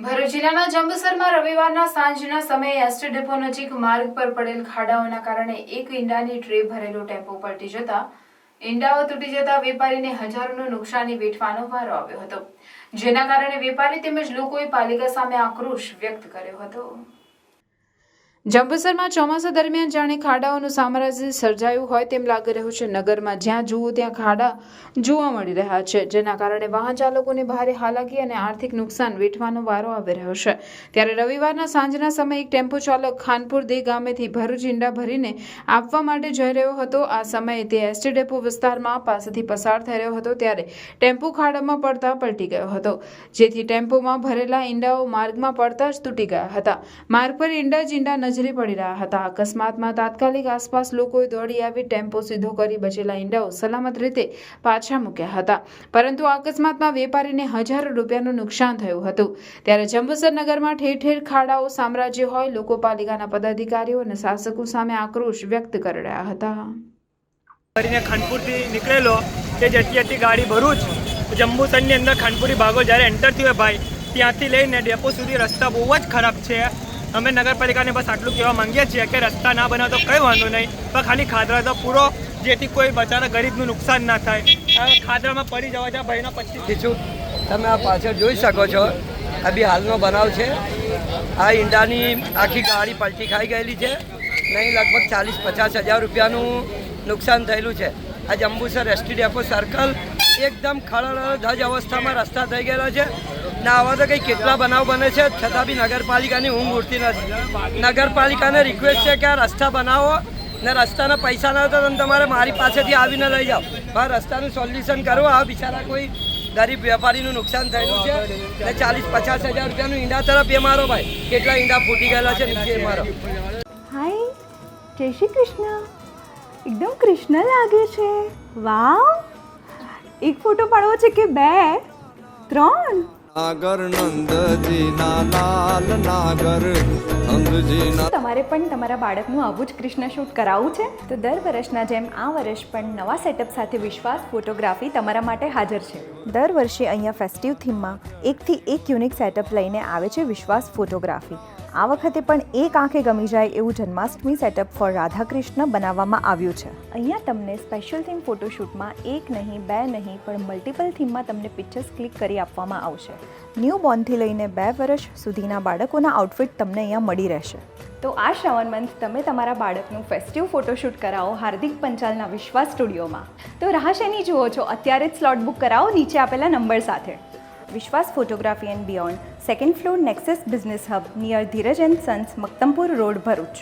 ભરૂચ જિલ્લાના જંબુસરમાં રવિવારના સાંજના સમયે એસટી ડેપો નજીક માર્ગ પર પડેલ ખાડાઓના કારણે એક ઈંડાની ટ્રે ભરેલો ટેમ્પો પલટી જતા ઈંડાઓ તૂટી જતા વેપારીને હજારોનું નુકસાની વેઠવાનો વારો આવ્યો હતો, જેના કારણે વેપારી તેમજ લોકોએ પાલિકા સામે આક્રોશ વ્યક્ત કર્યો હતો। જંબુસરમાં ચોમાસા દરમિયાન જાણે ખાડાઓનું સામ્રાજ્ય સર્જાયું હોય તેમ લાગી રહ્યું છે। નગરમાં જ્યાં જુઓ ત્યાં ખાડા જોવા મળી રહ્યા છે, જેના કારણે વાહન ચાલકોને ભારે હાલાકી અને આર્થિક નુકસાન વેઠવાનો વારો આવી રહ્યો છે। ત્યારે રવિવારના સાંજના સમયે એક ટેમ્પો ચાલક ખાનપુર દે ગામેથી ભરૂચ ઈંડા ભરીને આપવા માટે જઈ રહ્યો હતો। આ સમયે તે એસટી ડેપો વિસ્તારમાં પાસેથી પસાર થઈ રહ્યો હતો ત્યારે ટેમ્પો ખાડામાં પડતા પલટી ગયો હતો, જેથી ટેમ્પોમાં ભરેલા ઈંડાઓ માર્ગમાં પડતા જ તૂટી ગયા હતા। માર્ગ પર ઈંડા જ ઈંડા નજરે પડી રહ્યા હતા। અકસ્માતમાં તાત્કાલિક આસપાસ લોકોએ દોડી આવી ટેમ્પો સીધો કરી બચેલા ઈંડાઓ સલામત રીતે પાછા મૂક્યા હતા, પરંતુ આ અકસ્માતમાં વેપારીને હજારો રૂપિયાનું નુકસાન થયું હતું। ત્યારે જંબુસર નગરમાં ઠેર ઠેર ખાડાઓ સામ્રાજ્ય હોય, લોકો પાલિકાના પદાધિકારીઓ અને શાસકો સામે આક્રોશ વ્યક્ત કરી રહ્યા હતા। ખાનપુરથી નીકળેલો તે જતી હતી ગાડી ભરૂચ જંબુસરની અંદર ખાનપુરી ભાગો જ્યારે એન્ટર થયો ભાઈ, ત્યાંથી લઈને ડેપો સુધી રસ્તા બહુ જ ખરાબ છે। અમે નગરપાલિકાને બસ આટલું કહેવા માંગીએ છીએ કે રસ્તા ના બનાવો તો કંઈ વાંધો નહીં, પણ ખાલી ખાતરા તો પૂરો, જેથી કોઈ બચારા ગરીબનું નુકસાન ના થાય। ખાતરામાં પડી જવા છે ભાઈના 25 તમે આ પાછળ જોઈ શકો છો, આ બી હાલનો બનાવ છે। આ ઈંડાની આખી ગાડી પલટી ખાઈ ગયેલી છે, નહીં લગભગ 40-50 હજાર રૂપિયાનું નુકસાન થયેલું છે। આ જંબુસર એસટી ડેપો સર્કલ એકદમ ખળધજ અવસ્થામાં રસ્તા થઈ ગયેલા છે ને આવા તો કંઈ કેટલા બનાવ બને છે, છતાં બી નગરપાલિકાની ઊંઘ ઉડતી નથી। નગરપાલિકાને રિક્વેસ્ટ છે કે આ રસ્તા બનાવો ને રસ્તાના પૈસા ના તો તમારે મારી પાસેથી આવીને લઈ જાઓ, પણ રસ્તાનું સોલ્યુશન કરો। આ બિચારા કોઈ ગરીબ વેપારીનું નુકસાન થયેલું છે ને 40-50 હજાર રૂપિયાનું ઈંડા તરફ એ મારો ભાઈ, કેટલા ઈંડા ફૂટી ગયેલા છે નીચે એ મારો। હાય, જય શ્રી કૃષ્ણ, એકદમ કૃષ્ણ લાગે છે। વાવ, એક ફોટો પાડવો છે કે 2 3? નાગર નંદજીના લાલ નાગર નંદજીના। તમારે પણ તમારા બાળકનું આવું જ કૃષ્ણ શૂટ કરાવવું છે તો દર વર્ષના જેમ આ વર્ષ પણ નવા સેટઅપ સાથે વિશ્વાસ ફોટોગ્રાફી તમારા માટે હાજર છે। દર વર્ષે અહીંયા ફેસ્ટિવ થીમમાં એકથી એક યુનિક સેટઅપ લઈને આવે છે વિશ્વાસ ફોટોગ્રાફી। આ વખતે પણ એક આંખે ગમી જાય એવું જન્માષ્ટમી સેટઅપ ફોર રાધાકૃષ્ણ બનાવવામાં આવ્યું છે। અહીંયા તમને સ્પેશિયલ થીમ ફોટોશૂટમાં 1 નહીં 2 નહીં પણ મલ્ટિપલ થીમમાં તમને પિક્ચર્સ ક્લિક કરી આપવામાં આવશે। ન્યૂ બોર્નથી લઈને 2 વર્ષ સુધીના બાળકોના આઉટફિટ તમને અહીંયા મળી રહેશે। તો આ શ્રાવણ મંથ તમે તમારા બાળકનું ફેસ્ટિવ ફોટોશૂટ કરાવો હાર્દિક પંચાલના વિશ્વાસ સ્ટુડિયોમાં। તો રાહ શેની જુઓ છો, અત્યારે જ સ્લોટ બુક કરાવો નીચે આપેલા નંબર સાથે। Vishwas photography and beyond, 2nd floor Nexus business hub near Dhiraj and sons, Maktampur road, Bharuch.